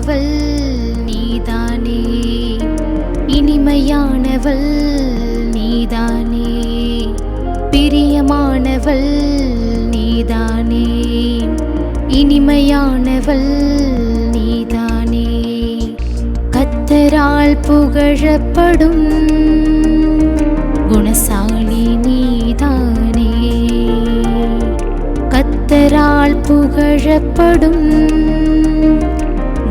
இனிமையானவள் நீதானே, இனிமையானவள் நீதானே, பிரியமானவள் நீதானே, இனிமையானவள் நீதானே. கர்த்தரால் புகழப்படும் குணசாலி நீதானே, கர்த்தரால் புகழப்படும்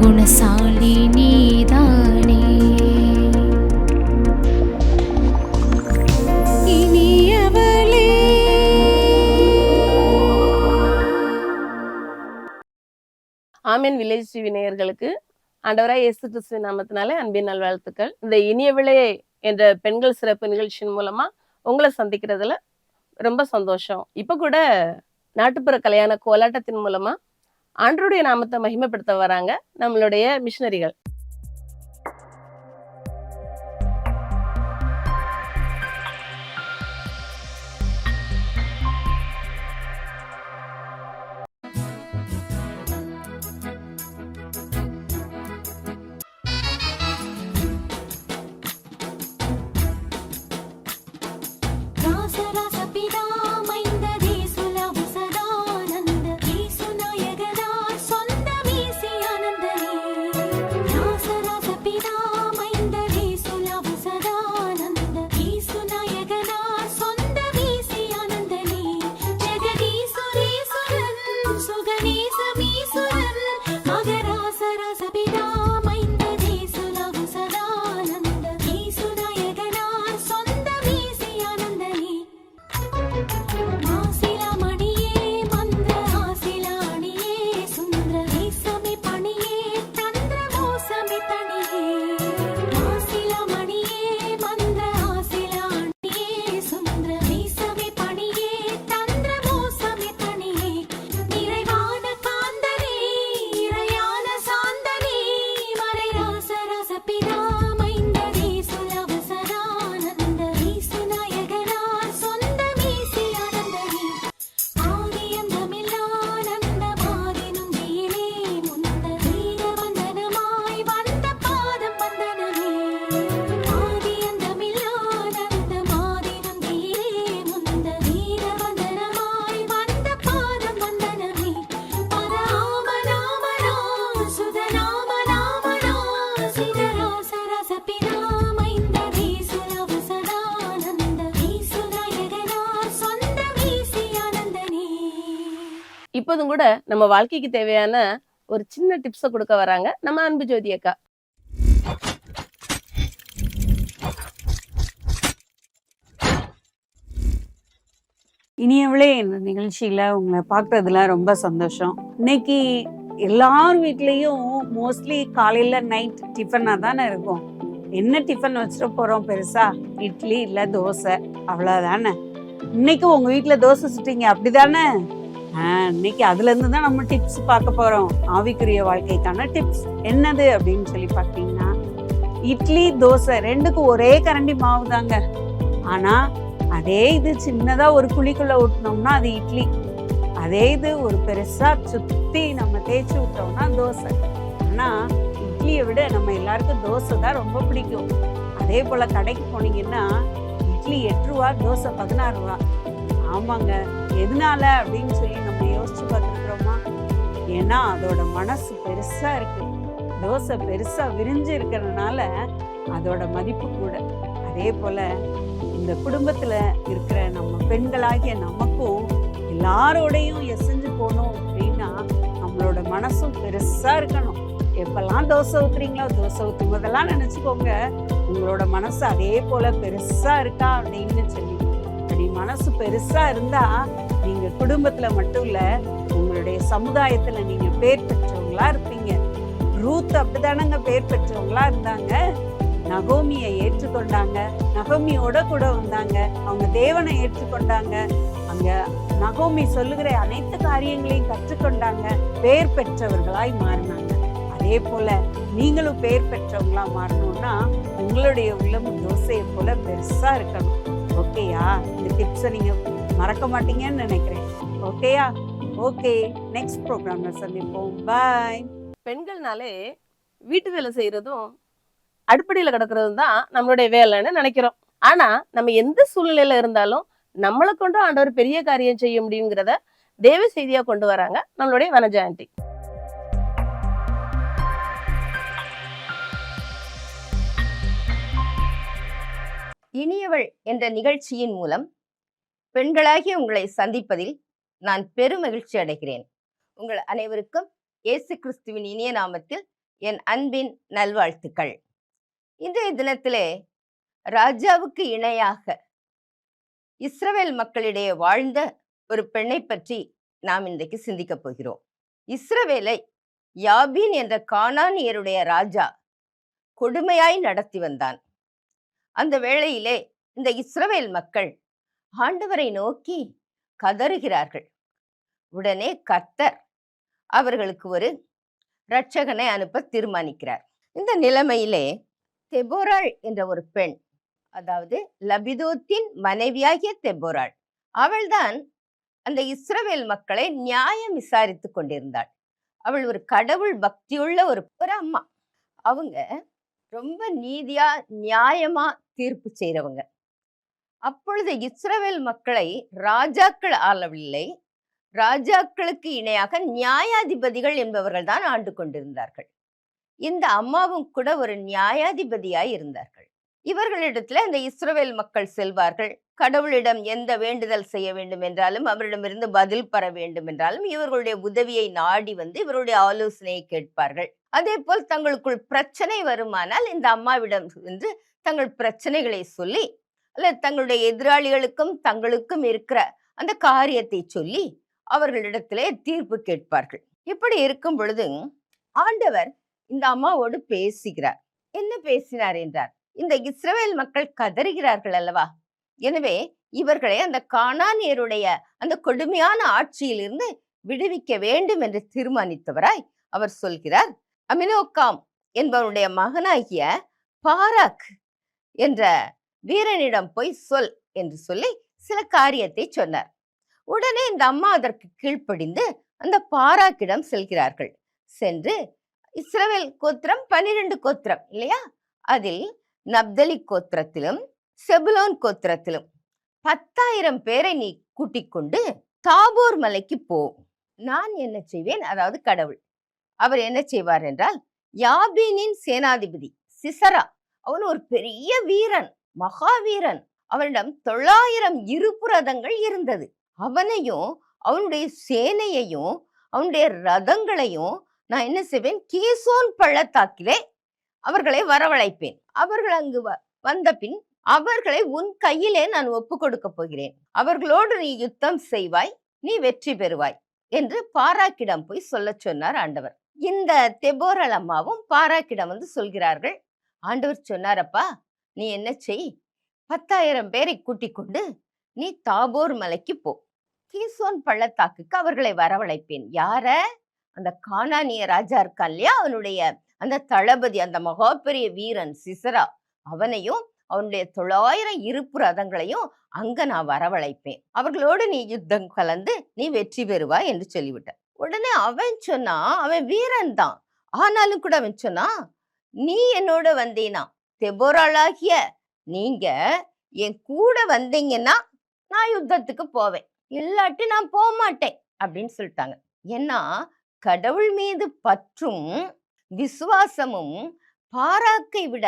குணசாலி நீதானே. இனியவளே. ஆமென். வில்லேஜ் டிவி நேயர்களுக்கு ஆண்டவராய் இயேசு கிறிஸ்துவின் நாமத்தினாலே அன்பின் நல்வாழ்த்துக்கள். இந்த இனியவளே என்ற பெண்கள் சிறப்பு நிகழ்ச்சியின் மூலமா உங்களை சந்திக்கிறதுல ரொம்ப சந்தோஷம். இப்ப கூட நாட்டுப்புற கலையான கோலாட்டத்தின் மூலமா ஆண்டவருடைய நாமத்தை மகிமைப்படுத்த வராங்க நம்மளுடைய மிஷனரிகள். இப்போதும் கூட நம்ம வாழ்க்கைக்கு தேவையான ஒரு சின்ன டிப்ஸை கொடுக்க வராங்க நம்ம அன்பு ஜோதி அக்கா. இனியவளே இந்த நிகழ்ச்சியில உங்களை பார்க்கறதுல ரொம்ப சந்தோஷம். இன்னைக்கு எல்லார் வீட்லயும் மோஸ்ட்லி காலையில நைட் டிஃபனா தானே இருக்கும். என்ன டிஃபன் வச்சுட்டு போறோம் பெருசா? இட்லி இல்ல தோசை, அவ்வளவுதானே. இன்னைக்கு உங்க வீட்டுல தோசை சுட்டீங்க அப்படிதானே? இன்னைக்கு அதுல இருந்து தான் நம்ம டிப்ஸ் பார்க்க போறோம். ஆவிக்குரிய வாழ்க்கைக்கான டிப்ஸ் என்னது அப்படின்னு சொல்லி பார்த்தீங்கன்னா, இட்லி தோசை ரெண்டுக்கும் ஒரே கரண்டி மாவு தாங்க. ஆனா அதே இது சின்னதா ஒரு குழிக்குள்ள ஊட்டினோம்னா அது இட்லி, அதே இது ஒரு பெருசா சுத்தி நம்ம தேய்ச்சி விட்டோம்னா தோசை. ஆனா இட்லியை விட நம்ம எல்லாருக்கும் தோசை தான் ரொம்ப பிடிக்கும். அதே போல கடைக்கு போனீங்கன்னா இட்லி 8 ரூபா, தோசை 16 ரூபா. ஆமாங்க, எதனால அப்படின்னு சொல்லி நம்ம யோசிச்சு பார்த்துருக்குறோமா? ஏன்னா அதோட மனசு பெருசா இருக்கு. தோசை பெருசா விரிஞ்சு இருக்கிறதுனால அதோட மதிப்பு கூட. அதே போல இந்த குடும்பத்துல இருக்கிற நம்ம பெண்களாகிய நமக்கும் எல்லாரோடையும் எசைஞ்சு போகணும் அப்படின்னா நம்மளோட மனசும் பெருசா இருக்கணும். எப்பெல்லாம் தோசை ஊத்துறீங்களோ, தோசை ஊற்றும் போதெல்லாம் நினைச்சுக்கோங்க உங்களோட மனசு அதே போல பெருசா இருக்கா அப்படின்னு சொல்லி. அப்படி மனசு பெருசா இருந்தா நீங்க குடும்பத்துல மட்டும் இல்ல, உங்களுடைய சமுதாயத்துல நீங்க பேர் பெற்றவங்களா இருப்பீங்க. ரூத் அப்படிதானங்க பேர் பெற்றவங்களா இருந்தாங்க. நகோமியை ஏற்றுக்கொண்டாங்க, நகோமியோட கூட வந்தாங்க, அவங்க தேவனை ஏற்றுக்கொண்டாங்க, அங்க நகோமி சொல்லுகிற அனைத்து காரியங்களையும் கற்றுக்கொண்டாங்க, பேர் பெற்றவர்களாய் மாறினாங்க. அதே போல நீங்களும் பேர் பெற்றவங்களா மாறணும்னா உங்களுடைய உள்ளமும் தோசையை போல பெருசா இருக்கணும். ஓகேயா? இந்த டிப்ஸை நீங்க மறக்க மாட்டீங்கன்னு நினைக்கிறேன். ஓகேயா? ஓகே, நெக்ஸ்ட் ப்ரோக்ராம்ல சந்திப்போம். பாய். பெண்கள்னாலே வீட்டு வேலை செய்யறதும் அடுப்படியில கிடக்குறதும் தான் நம்மளுடைய வேலைன்னு நினைக்கிறோம். ஆனா நம்ம எந்த சூழ்நிலையில இருந்தாலும் நம்மளை கொண்டு ஆண்டவர் பெரிய காரியம் செய்ய முடியுங்கிறத தேவ செய்தியா கொண்டு வராங்க நம்மளுடைய வனஜா ஆண்டி. இனியவள் என்ற நிகழ்ச்சியின் மூலம் பெண்களாகிய உங்களை சந்திப்பதில் நான் பெருமகிழ்ச்சி அடைகிறேன். உங்கள் அனைவருக்கும் இயேசு கிறிஸ்துவின் இனிய நாமத்தில் என் அன்பின் நல்வாழ்த்துக்கள். இன்றைய தினத்திலே ராஜாவுக்கு இணையாக இஸ்ரவேல் மக்களிடையே வாழ்ந்த ஒரு பெண்ணை பற்றி நாம் இன்றைக்கு சிந்திக்க போகிறோம். இஸ்ரவேலை யாபீன் என்ற கானானியருடைய ராஜா கொடுமையாய் நடத்தி வந்தான். அந்த வேளையிலே இந்த இஸ்ரவேல் மக்கள் ஆண்டவரை நோக்கி கதறுகிறார்கள். உடனே கர்த்தர் அவர்களுக்கு ஒரு இரட்சகனை அனுப்ப தீர்மானிக்கிறார். இந்த நிலைமையிலே தெபோராள் என்ற ஒரு பெண், அதாவது லபிதோத்தின் மனைவியாகிய தெபோராள், அவள்தான் அந்த இஸ்ரவேல் மக்களை நியாயம் விசாரித்து கொண்டிருந்தாள். அவள் ஒரு கடவுள் பக்தியுள்ள ஒரு அம்மா. அவங்க ரொம்ப நீதியா நியாயமா தீர்ப்பு செய்யறவங்க. அப்பொழுது இஸ்ரவேல் மக்களை ராஜாக்கள் ஆளவில்லை, ராஜாக்களுக்கு இணையாக நியாயாதிபதிகள் என்பவர்கள் தான் ஆண்டு கொண்டிருந்தார்கள். இந்த அம்மாவும் கூட ஒரு நியாயாதிபதியாய் இருந்தார்கள். இவர்களிடத்துல இந்த இஸ்ரவேல் மக்கள் செல்வார்கள். கடவுளிடம் எந்த வேண்டுதல் செய்ய வேண்டும் என்றாலும், அவரிடமிருந்து பதில் பெற வேண்டும் என்றாலும் இவர்களுடைய உதவியை நாடி வந்து இவருடைய ஆலோசனையை கேட்பார்கள். அதே போல் தங்களுக்குள் பிரச்சனை வருமானால் இந்த அம்மாவிடம் வந்து தங்கள் பிரச்சனைகளை சொல்லி, அல்லது தங்களுடைய எதிராளிகளுக்கும் தங்களுக்கும் இருக்கிற அந்த காரியத்தை சொல்லி அவர்களிடத்திலே தீர்ப்பு கேட்பார்கள். இப்படி இருக்கும் பொழுது ஆண்டவர் இந்த அம்மாவோடு பேசுகிறார். என்ன பேசினார் என்றார், இந்த இஸ்ரவேல் மக்கள் கதறுகிறார்கள் அல்லவா, எனவே இவர்களை அந்த கானானியருடைய அந்த கொடுமையான ஆட்சியிலிருந்து விடுவிக்க வேண்டும் என்று தீர்மானித்தவராய் அவர் சொல்கிறார், அமினோகாம் என்பவருடைய மகனாகிய பாராக் என்ற வீரனிடம் போய் சொல் என்று சொல்லி சில காரியத்தை சொன்னார். உடனே இந்த அம்மா அதற்கு கீழ்ப்படிந்து அந்த பாராக்கிடம் செல்கிறார்கள். சென்று இஸ்ரவேல் கோத்திரம் 12 கோத்திரம் இல்லையா, அதில் நப்தலி கோத்திரத்திலும் செபுலோன் கோத்திரத்திலும் 10,000 பேரை நீ கூட்டிக் கொண்டு தாபோர் மலைக்கு போ. நான் என்ன செய்வேன், அதாவது கடவுள் அவர் என்ன செய்வார் என்றால், யாபீனின் சேனாதிபதி சிசரா, அவன் ஒரு பெரிய வீரன், மகாவீரன். அவனிடம் 900 இருப்பு ரதங்கள் இருந்தது. அவனையும் அவனுடைய சேனையையும் அவனுடைய ரதங்களையும் நான் என்ன செய்வேன், கீசோன் பள்ளத்தாக்கிலே அவர்களை வரவழைப்பேன். அவர்கள் அங்கு வந்த பின் அவர்களை உன் கையிலே நான் ஒப்பு கொடுக்க போகிறேன். அவர்களோடு நீ யுத்தம் செய்வாய், நீ வெற்றி பெறுவாய் என்று பாராக்கிடம் போய் சொல்ல சொன்னார் ஆண்டவர். இந்த தெபோராள் அம்மாவும் பாராக்கிடம் வந்து சொல்கிறார்கள். ஆண்டவர் சொன்னாரப்பா, நீ என்ன செய், 10,000 பேரை கூட்டிக் கொண்டு நீ தாபோர் மலைக்கு போ, கீசோன் பள்ளத்தாக்குக்கு அவர்களை வரவழைப்பேன். யார, அந்த கானானிய ராஜா இருக்கான் இல்லையா, அவனுடைய அந்த தளபதி, அந்த மகா பெரிய வீரன் சிசரா, அவனையும் அவனுடைய 900 இருப்பு ரதங்களையும் அங்க நான் வரவழைப்பேன். அவர்களோடு நீ யுத்தம் கலந்து நீ வெற்றி பெறுவாய் என்று சொல்லிவிட்ட. உடனே அவன் சொன்னா, அவன் வீரன் தான், ஆனாலும் கூட அவன் சொன்னா, நீ என்னோட வந்தீனா, தெபோராளாகிய நீங்க என் கூட வந்தீங்கன்னா நான் யுத்தத்துக்கு போவேன், இல்லாட்டி நான் போக மாட்டேன் அப்படின்னு சொல்லிட்டாங்க. ஏன்னா கடவுள் மீது பற்றும் விசுவாசமும் பாராக்கை விட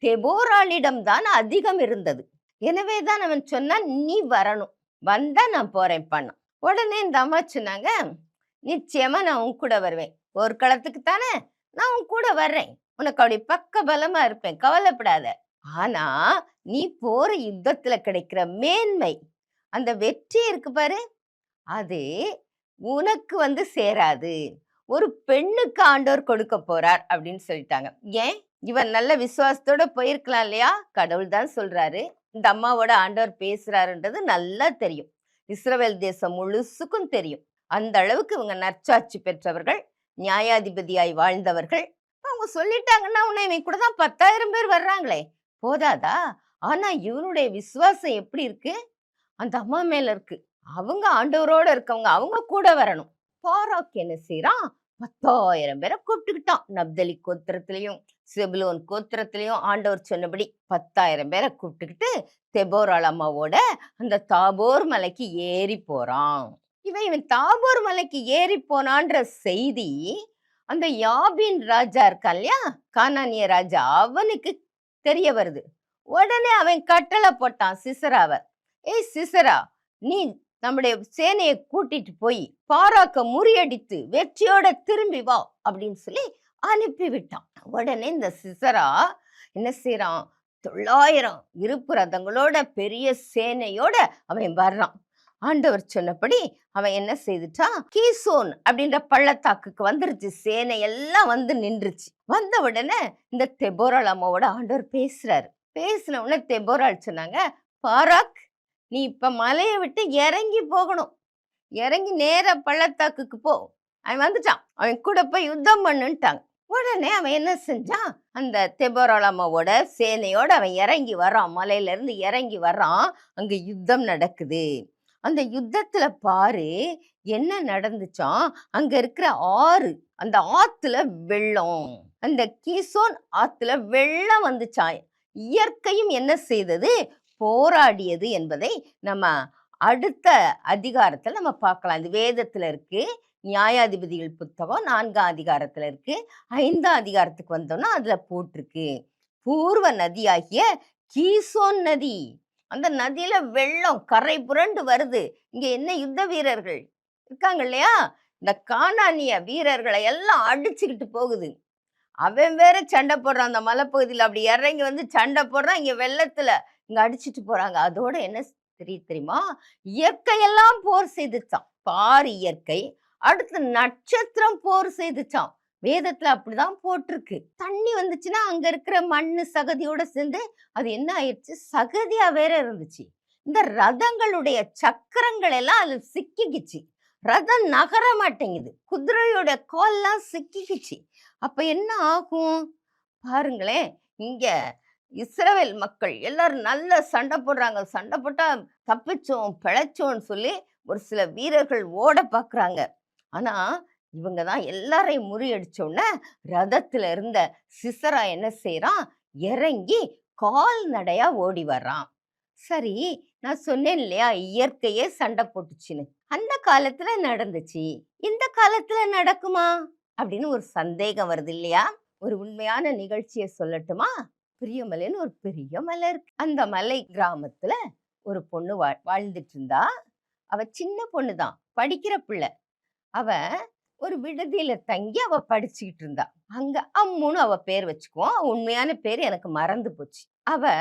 தெபோராளிடம் தான் அதிகம் இருந்தது. எனவேதான் அவன் சொன்னான், நீ வரணும், வந்தா நான் போறேன் பண்ண. உடனே இந்த அம்மா சொன்னாங்க, நிச்சயமா நான் உன் கூட வருவேன், போர்க்களத்துக்கு தானே நான் உன் கூட வர்றேன், உனக்கு அப்படி பக்க பலமா இருப்பேன், கவலைப்படாத. ஆனா நீ போற யுத்தத்துல கிடைக்கிற மேன்மை, அந்த வெற்றி இருக்கு பாரு, அது உனக்கு வந்து சேராது, ஒரு பெண்ணுக்கு ஆண்டவர் கொடுக்க போறார் அப்படின்னு சொல்லிட்டாங்க. ஏன், இவன் நல்ல விசுவாசத்தோட போயிருக்கலாம் இல்லையா, கடவுள் தான் சொல்றாரு, இந்த அம்மாவோட ஆண்டவர் பேசுறாருன்றது நல்லா தெரியும், இஸ்ரவேல் தேசம் முழுசுக்கும் தெரியும். அந்த அளவுக்கு இவங்க நற்சாட்சி பெற்றவர்கள், நியாயாதிபதியாய் வாழ்ந்தவர்கள். அவங்க சொல்லிட்டாங்கன்னா உன்னை இவன் கூட தான் 10,000 பேர் வர்றாங்களே, போதாதா? ஆனா இவனுடைய விசுவாசம் எப்படி இருக்கு, அந்த அம்மா மேல இருக்கு. அவங்க ஆண்டவரோட இருக்கவங்க, அவங்க கூட வரணும். பாராக் என்ன செய்யறான், 10,000 பேரை கூப்பிட்டுக்கிட்டான். நப்தலி கோத்திரத்திலையும் செபுலோன் கோத்திரத்திலையும் ஆண்டவர் சொன்னபடி 10,000 பேரை கூப்பிட்டுக்கிட்டு தெபோராள் அம்மாவோட அந்த தாபோர் மலைக்கு ஏறி போறான். இவன் தாபோர் மலைக்கு ஏறி போனான்ற செய்தி அந்த யாபீன் ராஜா இருக்கான் இல்லையா, கானானிய ராஜா, அவனுக்கு தெரிய வருது. உடனே அவன் கட்டளை போட்டான் சிசராவை, ஏய் சிசரா, நீ நம்முடைய சேனையை கூட்டிட்டு போய் பாராக்க முறியடித்து வெற்றியோட திரும்பி வா அப்படின்னு சொல்லி அனுப்பி விட்டான். உடனே இந்த சிசரா என்ன செய்யறான், 900 இருப்பு ரதங்களோட பெரிய சேனையோட அவன் வர்றான். ஆண்டவர் சொன்னபடி அவன் என்ன செய்துட்டான், கீசோன் அப்படின்ற பள்ளத்தாக்குக்கு வந்துருச்சு. சேனை எல்லாம் வந்து நின்றுச்சு. வந்த உடனே இந்த தெபோராள் அம்மாவோட ஆண்டவர் பேசுறாரு. பேசின உடனே தெபோராள் சொன்னாங்க, பாராக், நீ இப்ப மலையை விட்டு இறங்கி போகணும், இறங்கி நேர பள்ளத்தாக்குக்கு போ. அவன் வந்துட்டான், அவன் கூட போய் யுத்தம் பண்ணுட்டாங்க. உடனே அவன் என்ன செஞ்சான், அந்த தெபோராள் அம்மாவோட சேனையோட அவன் இறங்கி வர்றான், மலையில இருந்து இறங்கி வர்றான். அங்க யுத்தம் நடக்குது. அந்த யுத்தத்துல பாரு என்ன நடந்துச்சான், அங்க இருக்கிற ஆறு, அந்த ஆத்துல வெள்ளம், அந்த கீசோன் ஆத்துல வெள்ளம் வந்துச்சான். இயற்கையும் என்ன செய்தது, போராடியது என்பதை நம்ம அடுத்த அதிகாரத்துல நம்ம பார்க்கலாம். இது வேதத்துல இருக்கு. நியாயாதிபதிகள் புத்தகம் 4ஆம் அதிகாரத்துல இருக்கு. 5ஆம் அதிகாரத்துக்கு வந்தோம்னா அதுல போட்டிருக்கு, பூர்வ நதியாகிய கீசோன் நதி, அந்த நதியில வெள்ளம் கரை புரண்டு வருது. இங்க என்ன யுத்த வீரர்கள் இருக்காங்க இல்லையா, இந்த கானானிய வீரர்களை எல்லாம் அடிச்சுக்கிட்டு போகுது. அவன் வேற சண்டை போடுறான், அந்த மலைப்பகுதியில அப்படி இறங்கி வந்து சண்டை போடுறான். இங்க வெள்ளத்துல இங்க அடிச்சுட்டு போறாங்க. அதோட என்ன தெரியுமா, இயற்கையெல்லாம் போர் செய்துச்சான். பார் இயற்கை, அடுத்து நட்சத்திரம் போர் செய்துச்சான். வேதத்துல அப்படிதான் போட்டிருக்கு. தண்ணி வந்துச்சுன்னா அங்க இருக்கிற மண்ணு சகதியோட சேர்ந்து அது என்ன ஆயிடுச்சு, சகதியா வேற இருந்துச்சு. இந்த ரதங்களுடைய சக்கரங்கள் எல்லாம் அதுல சிக்கிக்குச்சு. ரதம் நகர மாட்டேங்குது, குதிரையோட கால்லாம் சிக்கிக்குச்சு. அப்ப என்ன ஆகும் பாருங்களேன். இங்க இஸ்ரவேல் மக்கள் எல்லாரும் நல்ல சண்டை போடுறாங்க. சண்டை போட்டா தப்பிச்சோம் பிழைச்சோன்னு சொல்லி ஒரு சில வீரர்கள் ஓட பாக்குறாங்க. ஆனா இவங்க தான் எல்லாரையும் முறியடிச்சோடனே ரதத்துல இருந்த சிசரா என்ன செய்யறான், இறங்கி கால்நடையா ஓடி வர்றான். சரி, நான் சொன்னேன் இல்லையா இயற்கையே சண்டை போட்டுச்சுன்னு. அந்த காலத்துல நடந்துச்சு, இந்த காலத்துல நடக்குமா அப்படின்னு ஒரு சந்தேகம் வருது இல்லையா. ஒரு உண்மையான நிகழ்ச்சியை சொல்லட்டுமா. பிரியமலைன்னு ஒரு பெரிய மலை இருக்கு. அந்த மலை கிராமத்துல ஒரு பொண்ணு வாழ்ந்துட்டு இருந்தா. அவ சின்ன பொண்ணுதான், படிக்கிற பிள்ளை. அவ ஒரு விடுதியில தங்கி அவ படிச்சுக்கிட்டு இருந்தா. அங்க அம்முன்னு அவ பேர் வச்சுக்குவோம், உண்மையான பேர் எனக்கு மறந்து போச்சு. அவ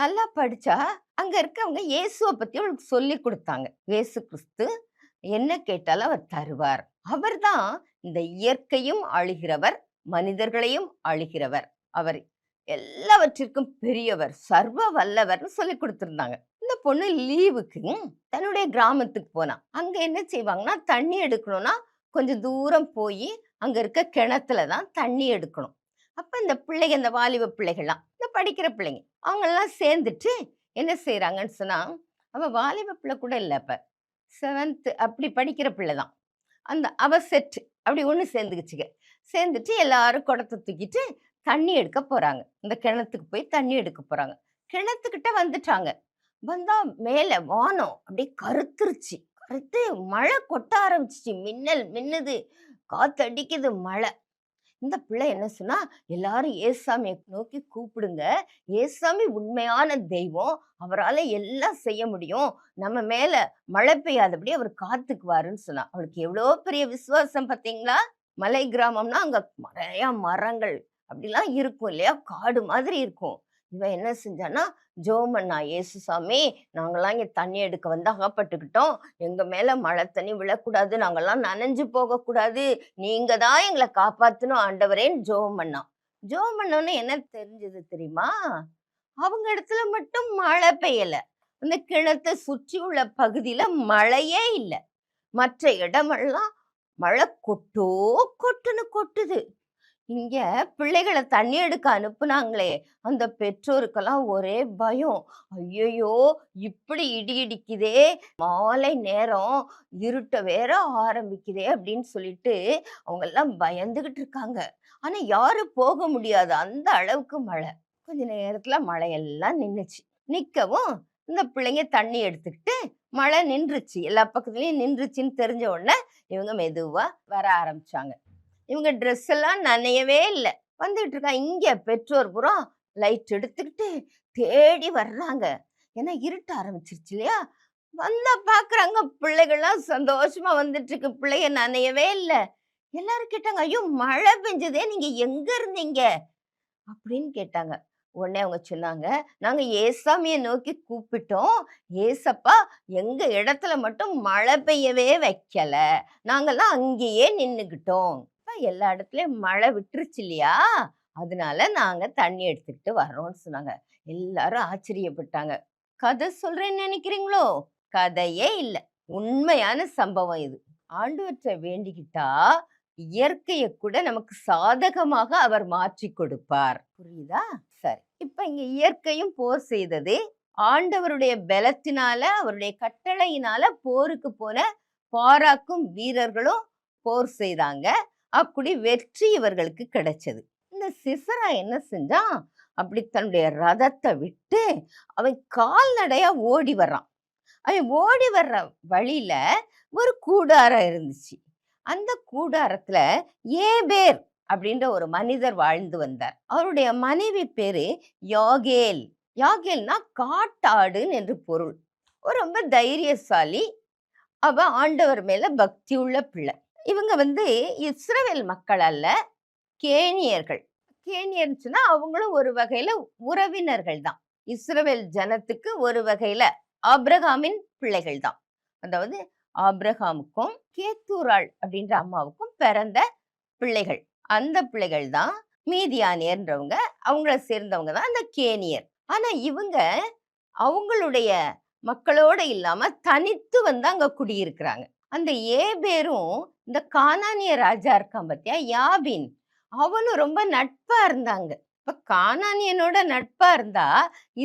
நல்லா படிச்சா. அங்க இருக்கவங்க இயேசுவை பத்தி அவளுக்கு சொல்லி கொடுத்தாங்க. இயேசு கிறிஸ்து என்ன கேட்டாலும் அவர் தருவார். அவர் தான் இந்த இயற்கையும் ஆளுகிறவர், மனிதர்களையும் ஆளுகிறவர், அவர் எல்லாவற்றிற்கும் பெரியவர், சர்வ வல்லவர்னு சொல்லி கொடுத்திருந்தாங்க. இந்த பொண்ணு லீவுக்கு தன்னுடைய கிராமத்துக்கு போனா. அங்க என்ன செய்வாங்கன்னா, தண்ணி எடுக்கணும்னா கொஞ்சம் தூரம் போய் அங்க இருக்க கிணத்துலதான் தண்ணி எடுக்கணும். அப்ப இந்த பிள்ளைங்க, இந்த வாலிப பிள்ளைகள்லாம், இந்த படிக்கிற பிள்ளைங்க, அவங்க எல்லாம் சேர்ந்துட்டு என்ன செய்யறாங்கன்னு சொன்னா, அவ வாலிப பிள்ளை கூட இல்லை, அப்ப 7th அப்படி படிக்கிற பிள்ளைதான். அந்த அவ செட்டு அப்படி ஒண்ணு சேர்ந்துக்குச்சுங்க. சேர்ந்துட்டு எல்லாரும் குடத்தை தூக்கிட்டு தண்ணி எடுக்க போறாங்க. இந்த கிணத்துக்கு போய் தண்ணி எடுக்க போறாங்க. கிணத்துக்கிட்ட வந்துட்டாங்க. வந்தா மேல வானம் அப்படியே கருத்துருச்சு. கருத்து மழை கொட்ட ஆரம்பிச்சிச்சு. மின்னல் மின்னுது, காத்து அடிக்குது, மழை. இந்த பிள்ளை என்ன சொன்னா, எல்லாரும் ஏசாமியை நோக்கி கூப்பிடுங்க, ஏசாமி உண்மையான தெய்வம், அவரால் எல்லாம் செய்ய முடியும், நம்ம மேல மழை பெய்யாதபடி அவர் காத்துக்குவாருன்னு சொன்னா. அவளுக்கு எவ்வளோ பெரிய விசுவாசம் பார்த்தீங்களா. மலை கிராமம்னா அங்க நிறைய மரங்கள் அப்படிலாம் இருக்கும் இல்லையா, காடு மாதிரி இருக்கும். இவன் என்ன செஞ்சானா, ஜோமண்ணா, ஏசு சாமி, நாங்கெல்லாம் இங்க தண்ணி எடுக்க வந்து அகப்பட்டுக்கிட்டோம், எங்க மேல மழை தண்ணி விழக்கூடாது, நாங்கெல்லாம் நனைஞ்சு போகக்கூடாது, நீங்க தான் எங்களை காப்பாத்தணும் ஆண்டவரேன்னு ஜோமண்ணா. ஜோமண்ணோன்னு என்ன தெரிஞ்சது தெரியுமா, அவங்க இடத்துல மட்டும் மழை பெய்யல, அந்த கிணத்தை சுற்றி உள்ள பகுதியில மழையே இல்லை, மற்ற இடமெல்லாம் மழை கொட்டுன்னு கொட்டுது. இங்க பிள்ளைகளை தண்ணி எடுக்க அனுப்புனாங்களே, அந்த பெற்றோருக்கெல்லாம் ஒரே பயம். ஐயையோ! இப்படி இடி இடிக்குதே, மாலை நேரம் இருட்ட வேற ஆரம்பிக்குதே அப்படின்னு சொல்லிட்டு அவங்கெல்லாம் பயந்துகிட்டு இருக்காங்க. ஆனா யாரும் போக முடியாது. அந்த அளவுக்கு மழை. கொஞ்ச நேரத்துல மழையெல்லாம் நின்னுச்சு. நிக்கவும் இந்த பிள்ளைங்க தண்ணி எடுத்துக்கிட்டு மழை நின்றுச்சு. எல்லா பக்கத்துலயும் நின்றுச்சுன்னு தெரிஞ்ச உடனே இவங்க மெதுவா வர ஆரம்பிச்சாங்க. இவங்க ட்ரெஸ் எல்லாம் நனையவே இல்லை. வந்துட்டு இருக்கா. இங்க பெற்றோர் புறம் லைட் எடுத்துக்கிட்டு தேடி வர்றாங்க. ஏன்னா இருட்ட ஆரம்பிச்சிருச்சு இல்லையா? வந்தா பாக்குறாங்க பிள்ளைகள்லாம் சந்தோஷமா வந்துட்டு இருக்கு. பிள்ளைய நனையவே இல்லை. எல்லாரும் கேட்டாங்க, ஐயோ மழை பெஞ்சதே, நீங்க எங்க இருந்தீங்க அப்படின்னு கேட்டாங்க. உடனே அவங்க சொன்னாங்க, நாங்க ஏசாமியை நோக்கி கூப்பிட்டோம். ஏசப்பா எங்க இடத்துல மட்டும் மழை பெய்யவே வைக்கல, நாங்கெல்லாம் அங்கேயே நின்னுகிட்டோம். எல்லா இடத்துலயும் மழை விட்டுருச்சு இல்லையா, அதனால நாங்க தண்ணி எடுத்துக்கிட்டு வர்றோம்னு சொன்னாங்க. எல்லாரும் ஆச்சரியப்பட்டாங்க. கதை சொல்றேன்னு நினைக்கிறீங்களோ? கதையே இல்ல, உண்மையான சம்பவம் இது. ஆண்டவற்றை வேண்டிக்கிட்டா இயற்கையை கூட நமக்கு சாதகமாக அவர் மாற்றி கொடுப்பார். புரியுதா? சரி, இப்ப இங்க இயற்கையும் போர் செய்தது. ஆண்டவருடைய பலத்தினால, அவருடைய கட்டளையினால போருக்கு போன பாராக்கும் வீரர்களும் போர் செய்தாங்க. அப்படி வெற்றி இவர்களுக்கு கிடைச்சது. இந்த சிசரா என்ன செஞ்சான்? அப்படி தன்னுடைய ரதத்தை விட்டு அவன் கால்நடையா ஓடி வர்றான். அவன் ஓடி வர்ற வழியில ஒரு கூடாரம் இருந்துச்சு. அந்த கூடாரத்துல ஏபேர் அப்படின்ற ஒரு மனிதர் வாழ்ந்து வந்தார். அவருடைய மனைவி பேரு யாகேல். யாகேல்னா காட்டாடுன்னு என்று பொருள். ஒரு ரொம்ப தைரியசாலி. அவ ஆண்டவர் மேல பக்தி உள்ள பிள்ளை. இவங்க இஸ்ரவேல் மக்கள் அல்ல, கேனியர்கள். கேனியர்னு சொன்னா அவங்களும் ஒரு வகையில உறவினர்கள் தான். இஸ்ரவேல் ஜனத்துக்கு ஒரு வகையில ஆபிரகாமின் பிள்ளைகள் தான். அதாவது ஆபிரகாமுக்கும் கேத்தூராள் அப்படின்ற அம்மாவுக்கும் பிறந்த பிள்ளைகள். அந்த பிள்ளைகள் தான் மீதியானியர்ன்றவங்க. அவங்கள சேர்ந்தவங்க தான் அந்த கேனியர். ஆனா இவங்க அவங்களுடைய மக்களோட இல்லாம தனித்து அங்க குடியிருக்கிறாங்க. அந்த ஏபேரும் இந்த கானானிய ராஜா இருக்கான் பத்தியா, யாபின், அவனும் ரொம்ப நட்பா இருந்தாங்க. இப்ப கானானியனோட நட்பா இருந்தா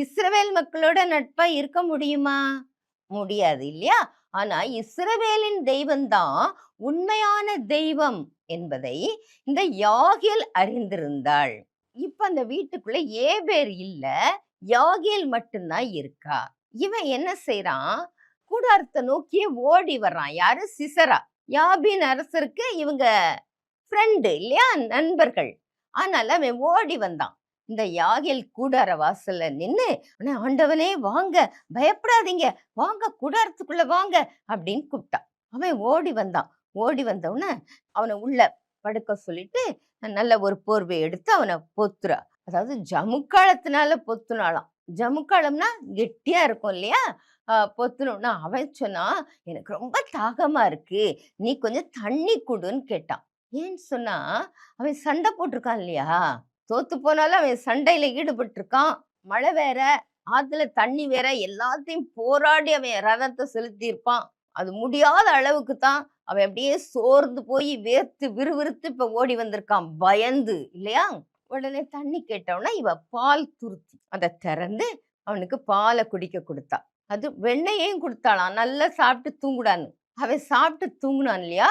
இஸ்ரவேல் மக்களோட நட்பா இருக்க முடியுமா? முடியாது இல்லையா? ஆனா இஸ்ரவேலின் தெய்வம்தான் உண்மையான தெய்வம் என்பதை இந்த யாகேல் அறிந்திருந்தாள். இப்ப அந்த வீட்டுக்குள்ள ஏபேர் இல்ல, யாகேல் மட்டும்தான் இருக்கா. இவன் என்ன செய்யறான்? கூடாரத்தை நோக்கியே ஓடி வர்றான். யாரு? சிசரா. யாபின் அரசருக்கு இவங்க ஃப்ரெண்டு இல்லையா, நண்பர்கள். ஆனால அவன் ஓடி வந்தான். இந்த யாகேல் கூடார வாசல்ல நின்னு, ஆண்டவனே வாங்க, பயப்படாதீங்க, வாங்க கூடாரத்துக்குள்ள வாங்க அப்படின்னு கூப்பிட்டான். அவன் ஓடி வந்தான். ஓடி வந்தவுடனே அவனை உள்ள படுக்க சொல்லிட்டு நல்ல ஒரு போர்வை எடுத்து அவனை பொத்துறா. அதாவது ஜமுக்காலத்தினால பொத்துனாலாம். ஜமுக்காலம்னா கெட்டியா இருக்கும் இல்லையா? பொத்துனோம்னா அவன் சொன்னா, எனக்கு ரொம்ப தாகமா இருக்கு, நீ கொஞ்சம் தண்ணி குடுன்னு கேட்டான். ஏன்னு சொன்னா அவன் சண்டை போட்டிருக்கான் இல்லையா, தோத்து போனாலும் அவன் சண்டையில ஈடுபட்டிருக்கான். மழை வேற, ஆத்துல தண்ணி வேற, எல்லாத்தையும் போராடி அவன் ரதத்தை செலுத்தி இருப்பான். அது முடியாத அளவுக்கு தான் அவன் அப்படியே சோர்ந்து போய் வேர்த்து விறுவிறுத்து இப்ப ஓடி வந்திருக்கான், பயந்து இல்லையா? உடனே தண்ணி கேட்டவனா இவ பால் துருத்தி அதை திறந்து அவனுக்கு பாலை குடிக்க கொடுத்தா. அது வெண்ணெயையும் கொடுத்தாளாம், நல்லா சாப்பிட்டு தூங்குடான்னு. அவன் சாப்பிட்டு தூங்குனான் இல்லையா?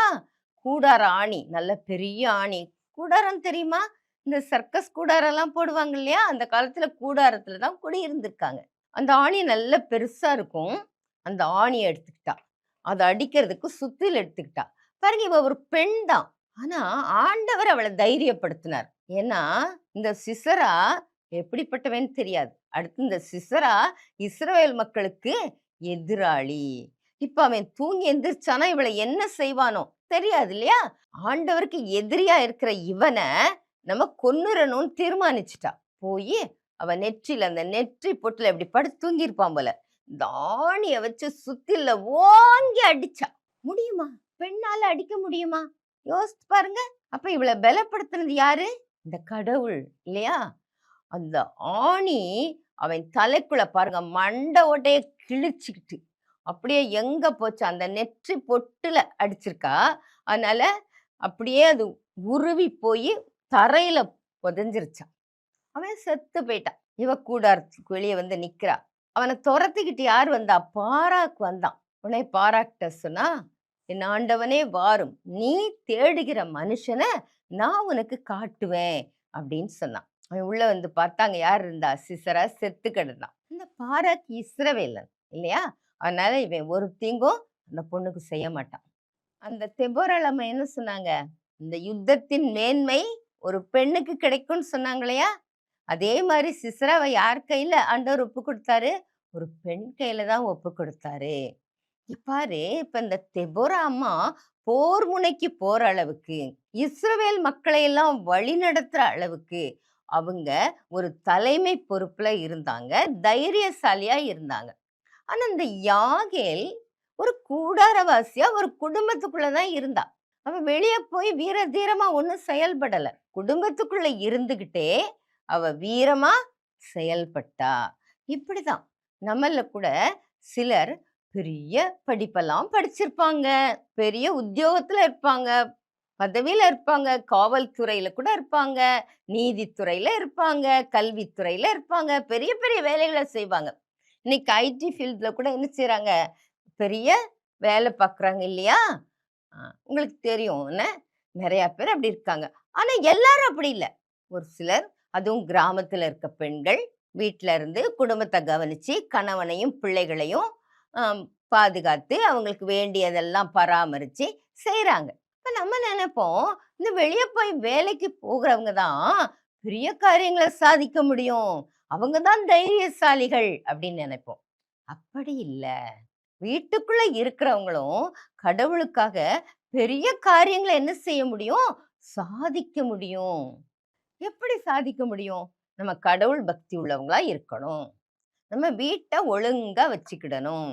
கூடார ஆணி, நல்ல பெரிய ஆணி. கூடாரம் தெரியுமா? இந்த சர்க்கஸ் கூடாரம் எல்லாம் போடுவாங்க இல்லையா, அந்த காலத்துல கூடாரத்துலதான் குடி இருந்திருக்காங்க. அந்த ஆணி நல்ல பெருசா இருக்கும். அந்த ஆணியை எடுத்துக்கிட்டா. அதை அடிக்கிறதுக்கு சுத்தில எடுத்துக்கிட்டா. பாருங்க, இவ ஒரு பெண் தான். ஆனா ஆண்டவர் அவளை தைரியப்படுத்தினார். ஏன்னா இந்த சிசரா எப்படிப்பட்டவன்னு தெரியாது. அடுத்து இந்த சிசரா இஸ்ரவேல் மக்களுக்கு எதிராளி. இப்ப அவன் தூங்கி எந்திரிச்சானா இவளை என்ன செய்வானோ தெரியாது இல்லையா? ஆண்டவருக்கு எதிரியா இருக்கிற இவனை நம்ம கொன்னுறணும்னு தீர்மானிச்சுட்டா. போய் அவன் நெற்றில, அந்த நெற்றி பொட்டுல எப்படி படுத்து தூங்கி இருப்பான் போல, தானிய வச்சு சுத்தில ஓங்கி அடிச்சா. முடியுமா? பெண்ணால அடிக்க முடியுமா? யோசிச்சு பாருங்க. அப்ப இவளை பலப்படுத்தினது யாரு? இந்த கடவுள் இல்லையா? அந்த ஆணி அவன் தலைக்குள்ள பாருங்க மண்டை ஓட்டைய கிழிச்சுக்கிட்டு அப்படியே எங்க போச்சு, அந்த நெற்றி பொட்டுல அடிச்சிருக்கா. அதனால அப்படியே அது உருவி போய் தரையில புதைஞ்சிருச்சான். அவன் செத்து போயிட்டான். இவ கூடாரத்துக்கு வெளியே வந்து நிக்கிறா. அவனை துரத்திக்கிட்டு யார் வந்தா? பாராக் வந்தான். உடனே பாராக்கிட்ட சொன்னா, என் ஆண்டவனே வாரும், நீ தேடுகிற மனுஷனை நான் உனக்கு காட்டுவேன் அப்படின்னு சொன்னான். அவன் உள்ள வந்து பார்த்தாங்க, யார் இருந்தா? சிசரா செத்து கிடந்தான். இந்த பாராக் இஸ்ரவேலன் இல்லையா, அதனால இவன் ஒரு தீங்கும் அந்த பொண்ணுக்கு செய்ய மாட்டான். அந்த தெபோராள் அம்மா என்ன சொன்னாங்க? இந்த யுத்தத்தின் மேன்மை ஒரு பெண்ணுக்கு கிடைக்கும்னு சொன்னாங்க இல்லையா, அதே மாதிரி சிசராவை யார் கையில ஆண்டவர் ஒப்பு கொடுத்தாரு? ஒரு பெண் கையில தான் ஒப்பு கொடுத்தாரு. பாரு, இப்ப இந்த தெபோரா அம்மா போர் முனைக்கு போற அளவுக்கு, இஸ்ரவேல் மக்களை எல்லாம் வழி நடத்துற அளவுக்கு அவங்க ஒரு தலைமை பொறுப்புல இருந்தாங்க, தைரியசாலியா இருந்தாங்க. ஆனா இந்த யாகேல் ஒரு கூடாரவாசியா ஒரு குடும்பத்துக்குள்ளதான் இருந்தா. அவ வெளியே போய் வீர தீரமா ஒன்றும் செயல்படல. குடும்பத்துக்குள்ள இருந்துகிட்டே அவ வீரமா செயல்பட்டா. இப்படிதான் நம்மள கூட சிலர் பெரிய படிப்பெல்லாம் படிச்சிருப்பாங்க, பெரிய உத்தியோகத்துல இருப்பாங்க, பதவியில இருப்பாங்க, காவல்துறையில கூட இருப்பாங்க, நீதித்துறையில இருப்பாங்க, கல்வித்துறையில இருப்பாங்க, பெரிய பெரிய வேலைகளை செய்வாங்க. இன்னைக்கு ஐடி ஃபீல்ட்ல கூட என்ன செய்யறாங்க? பெரிய வேலை பார்க்குறாங்க இல்லையா? உங்களுக்கு தெரியும் என்ன? நிறைய பேர் அப்படி இருக்காங்க. ஆனா எல்லாரும் அப்படி இல்லை. ஒரு சிலர், அதுவும் கிராமத்துல இருக்க பெண்கள் வீட்டில இருந்து குடும்பத்தை கவனிச்சு கணவனையும் பிள்ளைகளையும் பாதுகாத்து அவங்களுக்கு வேண்டியதெல்லாம் பராமரிச்சு செய்யறாங்க. இப்ப நம்ம நினைப்போம், இந்த வெளியே போய் வேலைக்கு போகிறவங்க தான் பெரிய காரியங்களை சாதிக்க முடியும், அவங்க தான் தைரியசாலிகள் அப்படின்னு நினைப்போம். அப்படி இல்லை. வீட்டுக்குள்ள இருக்கிறவங்களும் கடவுளுக்காக பெரிய காரியங்களை என்ன செய்ய முடியும்? சாதிக்க முடியும். எப்படி சாதிக்க முடியும்? நம்ம கடவுள் பக்தி உள்ளவங்களா இருக்கணும். நம்ம வீட்டை ஒழுங்கா வச்சுக்கிடணும்.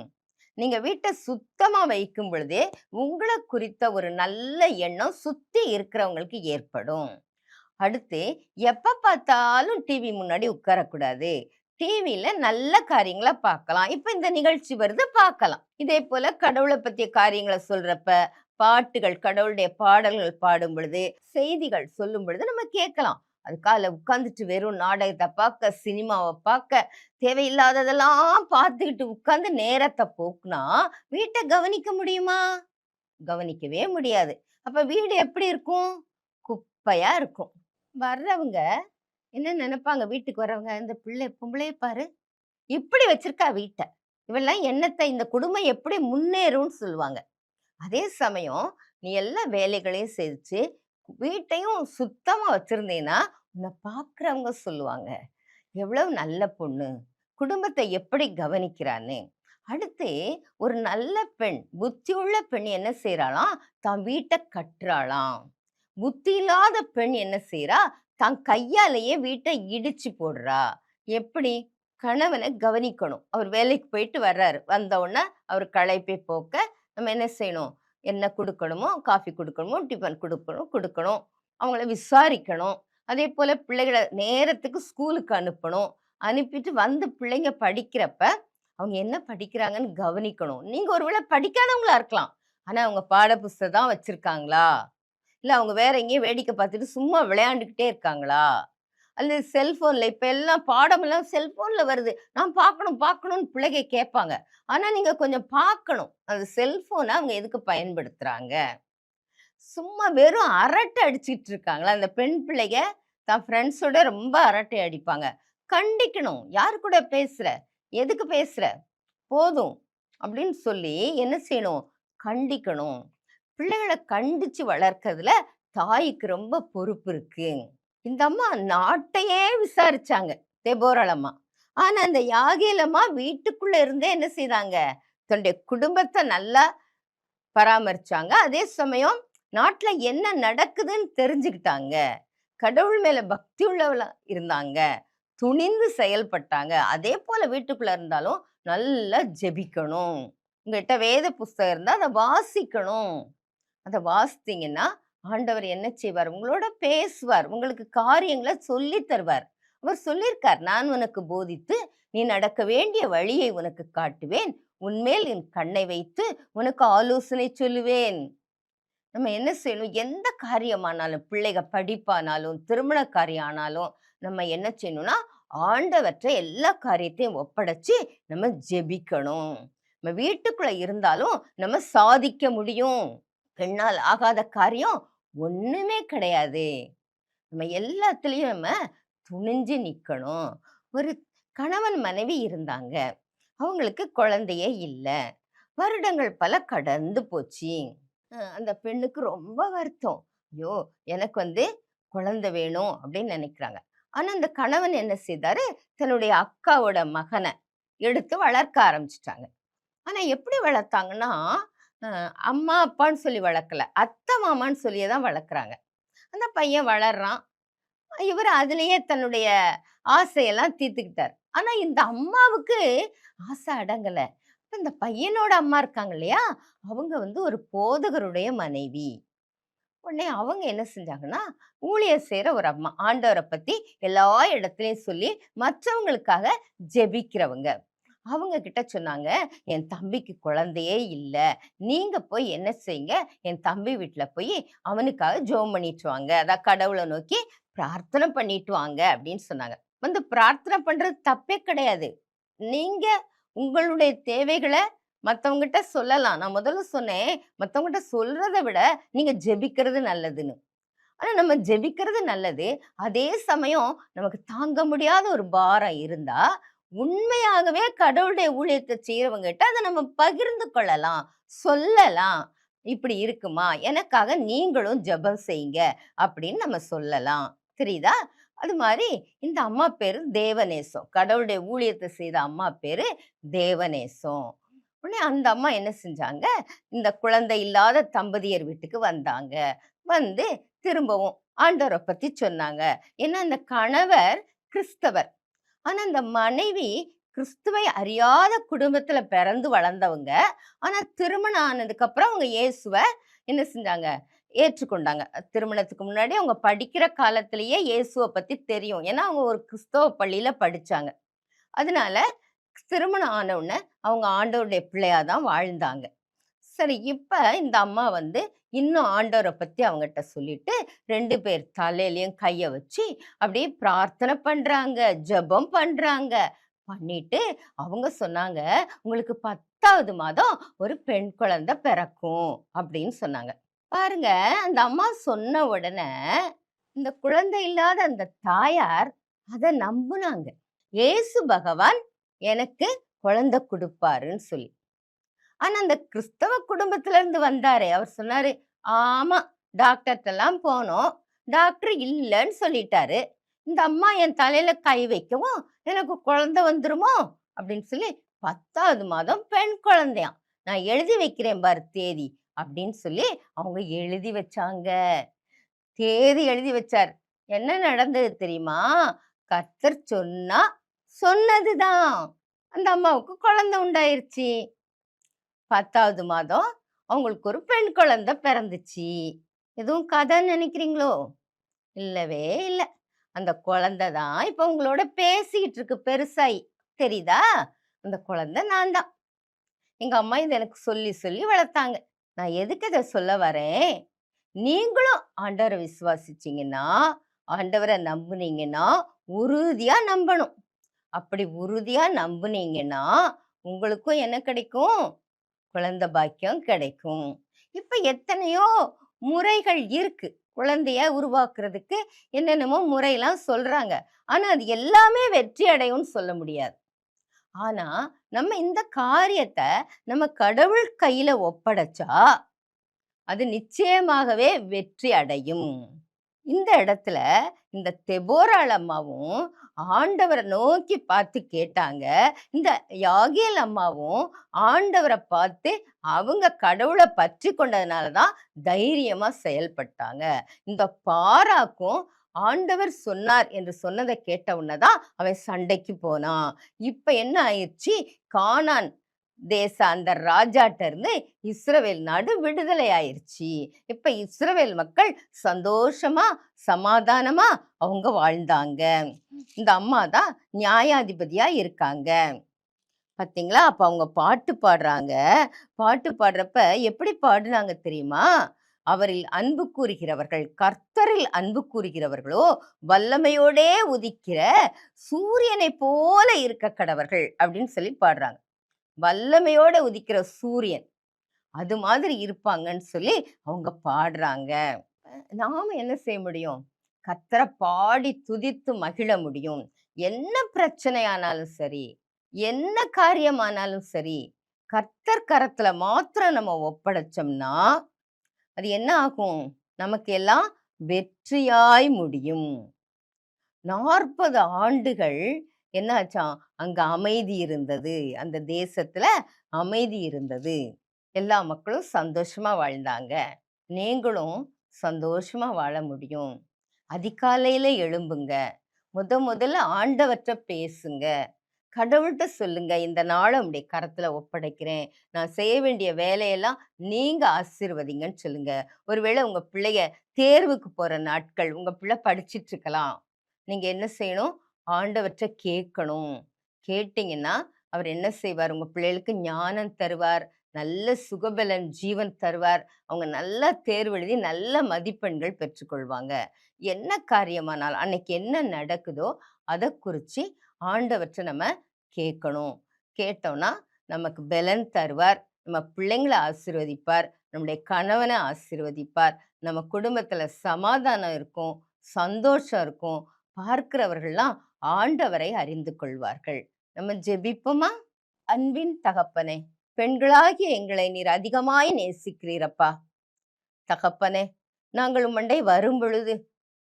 நீங்க வீட்டை சுத்தமா வைக்கும் பொழுதே உங்களை குறித்த ஒரு நல்ல எண்ணம் சுத்தி இருக்கிறவங்களுக்கு ஏற்படும். அடுத்து, எப்ப பார்த்தாலும் டிவி முன்னாடி உட்காரக்கூடாது. டிவியில நல்ல காரியங்களை பார்க்கலாம். இப்ப இந்த நிகழ்ச்சி வருது, பார்க்கலாம். இதே போல கடவுளை பத்திய காரியங்களை சொல்றப்ப, பாட்டுகள், கடவுளுடைய பாடல்கள் பாடும் பொழுது, செய்திகள் சொல்லும் பொழுது நம்ம கேட்கலாம். அதுக்காக உட்கார்ந்துட்டு வெறும் நாடகத்தை பார்க்க, சினிமாவை பார்க்க, தேவையில்லாததெல்லாம் பார்த்துக்கிட்டு உட்கார்ந்து நேரத்தை போக்குனா வீட்டை கவனிக்க முடியுமா? கவனிக்கவே முடியாது. அப்ப வீடு எப்படி இருக்கும்? குப்பையா இருக்கும். வர்றவங்க என்ன நினைப்பாங்க? வீட்டுக்கு வர்றவங்க, இந்த பொம்பளைய பாரு இப்படி வச்சிருக்கா வீட்டை, இவெல்லாம் என்னத்தை, இந்த குடும்பம் எப்படி முன்னேறும்னு சொல்லுவாங்க. அதே சமயம் நீ எல்லா வேலைகளையும் செஞ்சு வீட்டையும் சுத்தமா வச்சிருந்தீங்கன்னா உன்னை பார்க்குறவங்க சொல்லுவாங்க, எவ்வளவு நல்ல பொண்ணு, குடும்பத்தை எப்படி கவனிக்கிறான்னு. அடுத்து, ஒரு நல்ல பெண், புத்தி உள்ள பெண் என்ன செய்யறாளாம்? தான் வீட்டை கட்டுறாளாம். புத்தி இல்லாத பெண் என்ன செய்யறா? தான் கையாலேயே வீட்டை இடிச்சு போடுறா. எப்படி? கணவனை கவனிக்கணும். அவர் வேலைக்கு போயிட்டு வர்றாரு, வந்த உடனே அவர் களைப்பை போக்க நம்ம என்ன செய்யணும்? என்ன கொடுக்கணுமோ, காஃபி கொடுக்கணுமோ, டிஃபன் கொடுக்கணும். அவங்கள விசாரிக்கணும். அதே போல பிள்ளைகளை நேரத்துக்கு ஸ்கூலுக்கு அனுப்பணும். அனுப்பிட்டு வந்து பிள்ளைங்க படிக்கிறப்ப அவங்க என்ன படிக்கிறாங்கன்னு கவனிக்கணும். நீங்க ஒருவேளை படிக்காதவங்களா இருக்கலாம், ஆனா அவங்க பாட புஸ்தகம் வச்சிருக்காங்களா, இல்ல அவங்க வேற எங்கேயும் வேடிக்கை பார்த்துட்டு சும்மா விளையாண்டுக்கிட்டே இருக்காங்களா, அல்லது செல்போன்ல, இப்ப எல்லாம் பாடமெல்லாம் செல்போன்ல வருது, நான் பார்க்கணும்னு பிள்ளைங்க கேட்பாங்க. ஆனா நீங்க கொஞ்சம் பார்க்கணும், அந்த செல்போனை அவங்க எதுக்கு பயன்படுத்துறாங்க. சும்மா வெறும் அரட்டை அடிச்சுட்டு இருக்காங்களா? அந்த பெண் பிள்ளைங்க தான் ஃப்ரெண்ட்ஸோட ரொம்ப அரட்டை அடிப்பாங்க. கண்டிக்கணும். யாரு கூட பேசுற, எதுக்கு பேசுற, போதும் அப்படின்னு சொல்லி என்ன செய்யணும்? கண்டிக்கணும். பிள்ளைகளை கண்டிச்சு வளர்க்கறதுல தாய்க்கு ரொம்ப பொறுப்பு இருக்கு. இந்த அம்மா நாட்டையே விசாரிச்சாங்க, தெபோராள் அம்மா. ஆனா அந்த யாகேல் அம்மா வீட்டுக்குள்ள இருந்தே என்ன செய்தாங்க? தன்னுடைய குடும்பத்தை நல்லா பராமரிச்சாங்க. அதே சமயம் நாட்டுல என்ன நடக்குதுன்னு தெரிஞ்சுக்கிட்டாங்க. கடவுள் மேல பக்தி உள்ளவளா இருந்தாங்க, துணிந்து செயல்பட்டாங்க. அதே போல வீட்டுக்குள்ள இருந்தாலும் நல்லா ஜெபிக்கணும். உங்ககிட்ட வேத புஸ்தகம் இருந்தா அதை வாசிக்கணும். அதை வாசித்தீங்கன்னா ஆண்டவர் என்ன செய்வார்? உங்களோட பேசுவார், உங்களுக்கு காரியங்களை சொல்லி தருவார். அவர் சொல்லியிருக்கார், நான் உனக்கு போதித்து நீ நடக்க வேண்டிய வழியை உனக்கு காட்டுவேன், உன்மேல் என் கண்ணை வைத்து உனக்கு ஆலோசனை சொல்லுவேன். நம்ம என்ன செய்யணும்? எந்த காரியமானாலும், பிள்ளைக படிப்பானாலும், திருமண காரியம் ஆனாலும், நம்ம என்ன செய்யணும்னா, ஆண்டவற்றை எல்லா காரியத்தையும் ஒப்படைச்சு நம்ம ஜெபிக்கணும். நம்ம வீட்டுக்குள்ள இருந்தாலும் நம்ம சாதிக்க முடியும். பெண்ணால் ஆகாத காரியம் ஒண்ணுமே கிடையாது. நம்ம எல்லாத்துலயும் நம்ம துணிஞ்சு நிக்கணும். ஒரு கணவன் மனைவி இருந்தாங்க. அவங்களுக்கு குழந்தையே இல்ல. வருடங்கள் பல கடந்து போச்சு. அந்த பெண்ணுக்கு ரொம்ப வருத்தம். ஐயோ! எனக்கு குழந்தை வேணும் அப்படின்னு நினைக்கிறாங்க. ஆனா அந்த கணவன் என்ன செய்தாரு? தன்னுடைய அக்காவோட மகனை எடுத்து வளர்க்க ஆரம்பிச்சுட்டாங்க. ஆனா எப்படி வளர்த்தாங்கன்னா, அம்மா, அப்பான்னு சொல்லி வளர்க்கல. அத்தை, மாமான்னு சொல்லியே தான் வளர்க்குறாங்க. அந்த பையன் வளர்றான். இவர் அதிலேயே தன்னுடைய ஆசையெல்லாம் தீர்த்துக்கிட்டார். ஆனா இந்த அம்மாவுக்கு ஆசை அடங்கல. இப்ப இந்த பையனோட அம்மா இருக்காங்க இல்லையா? அவங்க ஒரு போதகருடைய மனைவி. உடனே அவங்க என்ன செஞ்சாங்கன்னா, ஊழியர் செய்ற ஒரு அம்மா. ஆண்டவரை பத்தி எல்லா இடத்துலயும் சொல்லி மற்றவங்களுக்காக ஜெபிக்கிறவங்க. அவங்க கிட்ட சொன்னாங்க, என் தம்பிக்கு குழந்தையே இல்ல. நீங்க போய் என்ன செய்யுங்க, என் தம்பி வீட்ல போய் அவனுக்காக ஜெபம் பண்ணிட்டு வாங்க. அதான் கடவுளை நோக்கி பிரார்த்தனை பண்ணிட்டு வாங்க அப்படின்னு சொன்னாங்க. பிரார்த்தனை பண்றது தப்பே கிடையாது. நீங்க உங்களுடைய தேவைகளை மத்தவங்ககிட்ட சொல்லலாம். நான் முதல்ல சொன்னேன், மத்தவங்ககிட்ட சொல்றதை விட நீங்க ஜெபிக்கிறது நல்லதுன்னு. ஆனா நம்ம ஜெபிக்கிறது நல்லது. அதே சமயம் நமக்கு தாங்க முடியாத ஒரு பாரம் இருந்தா, உண்மையாகவே கடவுளுடைய ஊழியத்தை செய்யறவங்ககிட்ட அதை நம்ம பகிர்ந்து கொள்ளலாம், சொல்லலாம். இப்படி இருக்குமா, எனக்காக நீங்களும் ஜெபம் செய்யுங்க அப்படின்னு நம்ம சொல்லலாம். தெரியுதா? அது மாதிரி இந்த அம்மா பேரு தேவநேசம். கடவுளுடைய ஊழியத்தை செய்த அம்மா பேரு தேவநேசம். உடனே அந்த அம்மா என்ன செஞ்சாங்க, இந்த குழந்தை இல்லாத தம்பதியர் வீட்டுக்கு வந்தாங்க. வந்து திரும்பவும் ஆண்டவரை பத்தி சொன்னாங்க. ஏன்னா அந்த கணவர் கிறிஸ்தவர். ஆனா அந்த மனைவி கிறிஸ்துவை அறியாத குடும்பத்துல பிறந்து வளர்ந்தவங்க. ஆனா திருமணம் ஆனதுக்கு அப்புறம் அவங்க இயேசுவை என்ன செஞ்சாங்க, ஏற்றுக்கொண்டாங்க. திருமணத்துக்கு முன்னாடி அவங்க படிக்கிற காலத்திலேயே இயேசுவை பத்தி தெரியும். ஏன்னா அவங்க ஒரு கிறிஸ்தவ பள்ளியில படிச்சாங்க. அதனால திருமணம் ஆன உடனே அவங்க ஆண்டவருடைய பிள்ளையா தான் வாழ்ந்தாங்க. சரி, இப்ப இந்த அம்மா இன்னும் ஆண்டவரை பத்தி அவங்ககிட்ட சொல்லிட்டு 2 பேர் தலையிலயும் கைய வச்சு அப்படியே பிரார்த்தனை பண்றாங்க, ஜெபம் பண்றாங்க. பண்ணிட்டு அவங்க சொன்னாங்க, உங்களுக்கு 10வது மாதம் ஒரு பெண் குழந்தை பிறக்கும் அப்படின்னு சொன்னாங்க. பாருங்க, அந்த அம்மா சொன்ன உடனே இந்த குழந்தை இல்லாத அந்த தாயார் அதை நம்புனாங்க. இயேசு பகவான் எனக்கு குழந்தை கொடுப்பாருன்னு சொல்லி. ஆனா அந்த கிறிஸ்தவ குடும்பத்துல இருந்து வந்தாரே, அவர் சொன்னாரு, ஆமா டாக்டர்கிட்டலாம் போனோம், டாக்டர் இல்லைன்னு சொல்லிட்டாரு. இந்த அம்மா என் தலையில கை வைக்கவும் எனக்கு குழந்தை வந்துருமோ அப்படின்னு சொல்லி 10வது மாதம் பெண் குழந்தையாம். நான் எழுதி வைக்கிறேன் பாரு தேதி அப்படின்னு சொல்லி அவங்க எழுதி வச்சாங்க. தேதி எழுதி வச்சார். என்ன நடந்தது தெரியுமா? கர்த்தர் சொன்னா சொன்னதுதான். அந்த அம்மாவுக்கு குழந்தை உண்டாயிருச்சு. 10வது மாதம் அவங்களுக்கு ஒரு பெண் குழந்தை பிறந்துச்சு. எதுவும் கதைன்னு நினைக்கிறீங்களோ? இல்லவே இல்லை. அந்த குழந்தை தான் இப்ப உங்களோட பேசிக்கிட்டு இருக்கு பெருசாயி. தெரியுதா? அந்த குழந்தை நான் தான். எங்க அம்மா இதை எனக்கு சொல்லி சொல்லி வளர்த்தாங்க. நான் எதுக்கு இதை சொல்ல வரேன், நீங்களும் ஆண்டவரை விசுவாசிச்சீங்கன்னா, ஆண்டவரை நம்புனீங்கன்னா உறுதியா நம்பணும். அப்படி உறுதியா நம்புனீங்கன்னா உங்களுக்கும் என்ன கிடைக்கும்? குழந்தை பாக்கியம் கிடைக்கும். இப்ப எத்தனையோ முறைகள் இருக்கு. குழந்தைய உருவாக்குறதுக்கு என்னென்னமோ முறையெல்லாம் சொல்றாங்க. ஆனா அது எல்லாமே வெற்றி அடையும்னு சொல்ல முடியாது. ஆனா நம்ம இந்த காரியத்தை நம்ம கடவுள் கையில ஒப்படைச்சா அது நிச்சயமாகவே வெற்றி அடையும். இந்த இடத்துல இந்த தெபோராள் அம்மாவும் ஆண்டவரை நோக்கி பார்த்து கேட்டாங்க. இந்த யாகேல் அம்மாவும் ஆண்டவரை பார்த்து அவங்க கடவுளை பற்றி கொண்டதுனாலதான் தைரியமா செயல்பட்டாங்க. இந்த பாராக்கும் ஆண்டவர் சொன்னார் என்று சொன்னதை கேட்ட உடனேதான் அவன் சண்டைக்கு போனான். இப்ப என்ன ஆயிடுச்சு? கானான் தேச அந்த ராஜாட்ட இருந்து இஸ்ரவேல் நாடு விடுதலை ஆயிருச்சு. இப்ப இஸ்ரவேல் மக்கள் சந்தோஷமா சமாதானமா அவங்க வாழ்ந்தாங்க. இந்த அம்மா தான் நியாயாதிபதியா இருக்காங்க. பாத்தீங்களா? அப்ப அவங்க பாட்டு பாடுறாங்க. பாட்டு பாடுறப்ப எப்படி பாடுனாங்க தெரியுமா? அவரில் அன்பு கூறுகிறவர்கள், கர்த்தரில் அன்பு கூறுகிறவர்களோ வல்லமையோடே உதிக்கிற சூரியனை போல இருக்க கடவர்கள் அப்படின்னு சொல்லி பாடுறாங்க. வல்லமையோட உதிக்கிற சூரியன் அது மாதிரி இருப்பாங்கன்னு சொல்லி அவங்க பாடுறாங்க. நாம என்ன செய்ய முடியும்? கர்த்தரை பாடி துதித்து மகிழ முடியும். என்ன பிரச்சனையானாலும் சரி, என்ன காரியமானாலும் சரி, கர்த்தர் கரத்துல மாத்திரம் நம்ம ஒப்படைச்சோம்னா அது என்ன ஆகும்? நமக்கு எல்லாம் வெற்றியாய் முடியும். 40 ஆண்டுகள் என்னாச்சாம்? அங்க அமைதி இருந்தது. அந்த தேசத்துல அமைதி இருந்தது. எல்லா மக்களும் சந்தோஷமா வாழ்ந்தாங்க. நீங்களும் சந்தோஷமா வாழ முடியும். அதிகாலையில எழும்புங்க. முதல்ல ஆண்டவர்ட்ட பேசுங்க. கடவுள்கிட்ட சொல்லுங்க, இந்த நாளை உம்முடைய கரத்துல ஒப்படைக்கிறேன். நான் செய்ய வேண்டிய வேலையெல்லாம் நீங்க ஆசீர்வதிங்கன்னு சொல்லுங்க. ஒருவேளை உங்க பிள்ளைய தேர்வுக்கு போற நாட்கள், உங்க பிள்ளை படிச்சிட்டு இருக்கலாம். நீங்க என்ன செய்யணும்? ஆண்டவர்ட்ட கேட்கணும். கேட்டீங்கன்னா அவர் என்ன செய்வார்? உங்க பிள்ளைகளுக்கு ஞானம் தருவார், நல்ல சுகபலன் ஜீவன் தருவார். அவங்க நல்லா தேர்வு எழுதி நல்ல மதிப்பெண்கள் பெற்றுக்கொள்வாங்க. என்ன காரியமானாலும் அன்னைக்கு என்ன நடக்குதோ அதை குறித்து ஆண்டவற்றை நம்ம கேட்கணும். கேட்டோம்னா நமக்கு பலன் தருவார், நம்ம பிள்ளைங்களை ஆசீர்வதிப்பார், நம்முடைய கணவனை ஆசீர்வதிப்பார், நம்ம குடும்பத்துல சமாதானம் இருக்கும், சந்தோஷம் இருக்கும். பார்க்கிறவர்கள்லாம் ஆண்டவரை அறிந்து கொள்வார்கள். நம்ம ஜெபிப்போமா? அன்பின் தகப்பனே, பெண்களாகிய எங்களை நீர் அதிகமாய் நேசிக்கிறீரப்பா. தகப்பனே, நாங்கள் உம்மண்டை வரும் பொழுது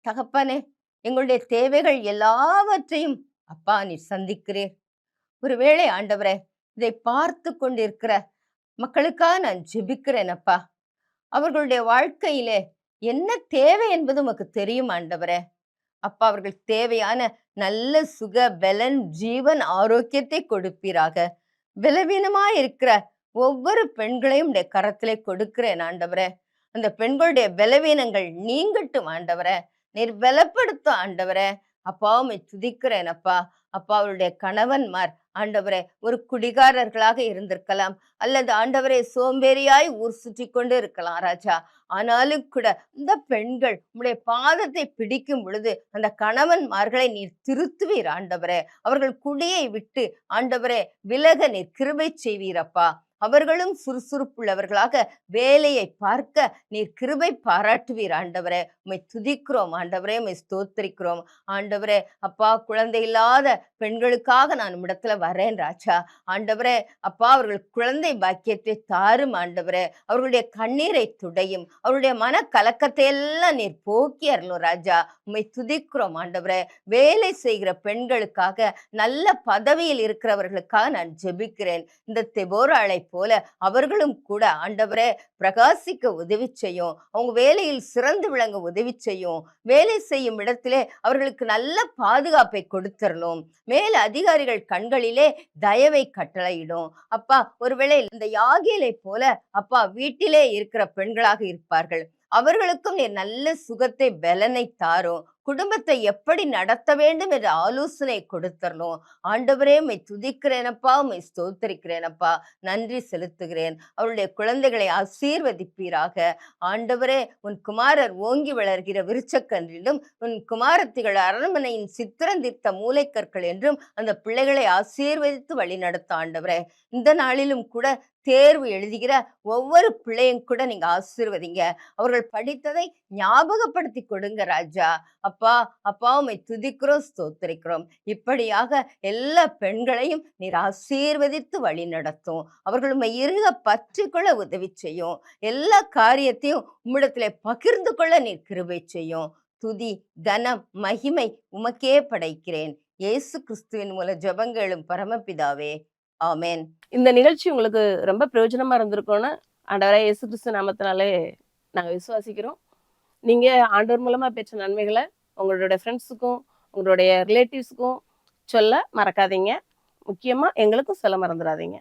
தகப்பனே, எங்களுடைய தேவைகள் எல்லாவற்றையும் அப்பா நீர் சந்திக்கிறீர். ஒருவேளை ஆண்டவரே, இதை பார்த்து கொண்டிருக்கிற மக்களுக்காக நான் ஜெபிக்கிறேன் அப்பா. அவர்களுடைய வாழ்க்கையிலே என்ன தேவை என்பது உமக்கு தெரியும் ஆண்டவரே. அப்பா, அவர்கள் தேவையான நல்ல சுக பலன் ஜீவன் ஆரோக்கியத்தை கொடுப்பீராக. பலவீனமாய் இருக்கிற ஒவ்வொரு பெண்களையும் உடைய கரத்திலே கொடுக்கிறேன் ஆண்டவரே. அந்த பெண்களுடைய பலவீனங்கள் நீங்கட்டும் ஆண்டவரே. நீர் பலப்படுத்தும் ஆண்டவரே. அப்பா உம்மை துதிக்கிறேன் அப்பா. அப்பா, அவருடைய கணவன்மார் ஆண்டவரே ஒரு குடிகாரர்களாக இருந்திருக்கலாம், அல்லது ஆண்டவரே சோம்பேறியாய் ஊர் சுற்றி கொண்டு இருக்கலாம் ராஜா. ஆனாலும் கூட இந்த பெண்கள் உம்முடைய பாதத்தை பிடிக்கும் பொழுது அந்த கணவன்மார்களை நீர் திருத்துவீர் ஆண்டவரே. அவர்கள் குடியை விட்டு ஆண்டவரே விலக நீர் கிருபை செய்வீரப்பா. அவர்களும் சுறுசுறுப்புள்ளவர்களாக வேலையை பார்க்க நீர் கிருபை பாராட்டுவீர் ஆண்டவரே. உம்மை துதிக்கிறோம் ஆண்டவரே, உம்மை ஸ்தோத்திரிக்கிறோம் ஆண்டவரே. அப்பா, குழந்தை இல்லாத பெண்களுக்காக நான் உம்மிடத்துல வரேன் ராஜா. ஆண்டவரே அப்பா, அவர்கள் குழந்தை பாக்கியத்தை தாரும் ஆண்டவரே. அவர்களுடைய கண்ணீரை துடையும், அவருடைய மன கலக்கத்தை எல்லாம் நீர் போக்கி அருளும் ராஜா. உம்மை துதிக்கிறோம் ஆண்டவரே. வேலை செய்கிற பெண்களுக்காக, நல்ல பதவியில் இருக்கிறவர்களுக்காக நான் ஜெபிக்கிறேன். இந்த தெபோராளை போல அவர்களும் கூட ஆண்டவரே பிரகாசிக்க உதவி செய்யும், அவங்க வேலையில் சிறந்து விளங்க உதவி செய்யும். வேலை செய்யும் இடத்திலே அவர்களுக்கு நல்ல பாதுகாப்பை கொடுத்தரணும். மேல் அதிகாரிகள் கண்களிலே தயவை கட்டளையிடும் அப்பா. ஒருவேளை இந்த யாகேலை போல அப்பா வீட்டிலே இருக்கிற பெண்களாக இருப்பார்கள். அவர்களுக்கும் நீர் நல்ல சுகத்தை பலனை தாரும். குடும்பத்தை எப்படி நடத்த வேண்டும் என்ற ஆலோசனை கொடுத்தரணும் ஆண்டவரே. உம்மை துதிக்கிறேனப்பா, உம்மை ஸ்தோத்தரிக்கிறேனப்பா, நன்றி செலுத்துகிறேன். அவருடைய குழந்தைகளை ஆசீர்வதிப்பீராக ஆண்டவரே. உன் குமாரர் ஓங்கி வளர்கிற விருச்சக்கன்றிலும் உன் குமாரத்திகள் அரண்மனையின் சித்திரந்தித்த மூளைக்கற்கள் என்றும் அந்த பிள்ளைகளை ஆசீர்வதித்து வழி நடத்த ஆண்டவரே. இந்த நாளிலும் கூட தேர்வு எழுதுகிற ஒவ்வொரு பிள்ளையும் கூட நீங்க ஆசீர்வதிங்க. அவர்கள் படித்ததை ஞாபகப்படுத்தி கொடுங்க ராஜா. அப்பா அப்பா, உம்மை துதிக்கிறோம், ஸ்தோத்திரிக்கிறோம். இப்படியாக எல்லா பெண்களையும் நீர் ஆசீர்வதித்து வழி நடத்தும். அவர்கள் உம்மை இறுக பற்றி கொள்ள உதவி செய்யும். எல்லா காரியத்தையும் உம்மிடத்திலே பகிர்ந்து கொள்ள நீர் கிருபை செய்யும். துதி கனம் மகிமை உமக்கே படைக்கிறேன். இயேசு கிறிஸ்துவின் மூலம் ஜெபங்களும் பரமபிதாவே, ஆமென். இந்த நிகழ்ச்சி உங்களுக்கு ரொம்ப பிரயோஜனமா இருந்திருக்கும்னு ஆண்டவராய் இயேசு கிறிஸ்து நாமத்தினாலே நாங்கள் விசுவாசிக்கிறோம். நீங்க ஆண்டவர் மூலமா பெற்ற நன்மைகளை உங்களுடைய ஃப்ரெண்ட்ஸுக்கும் உங்களுடைய ரிலேட்டிவ்ஸுக்கும் சொல்ல மறக்காதீங்க. முக்கியமா எங்களுக்கும் சொல்ல மறந்துடாதீங்க.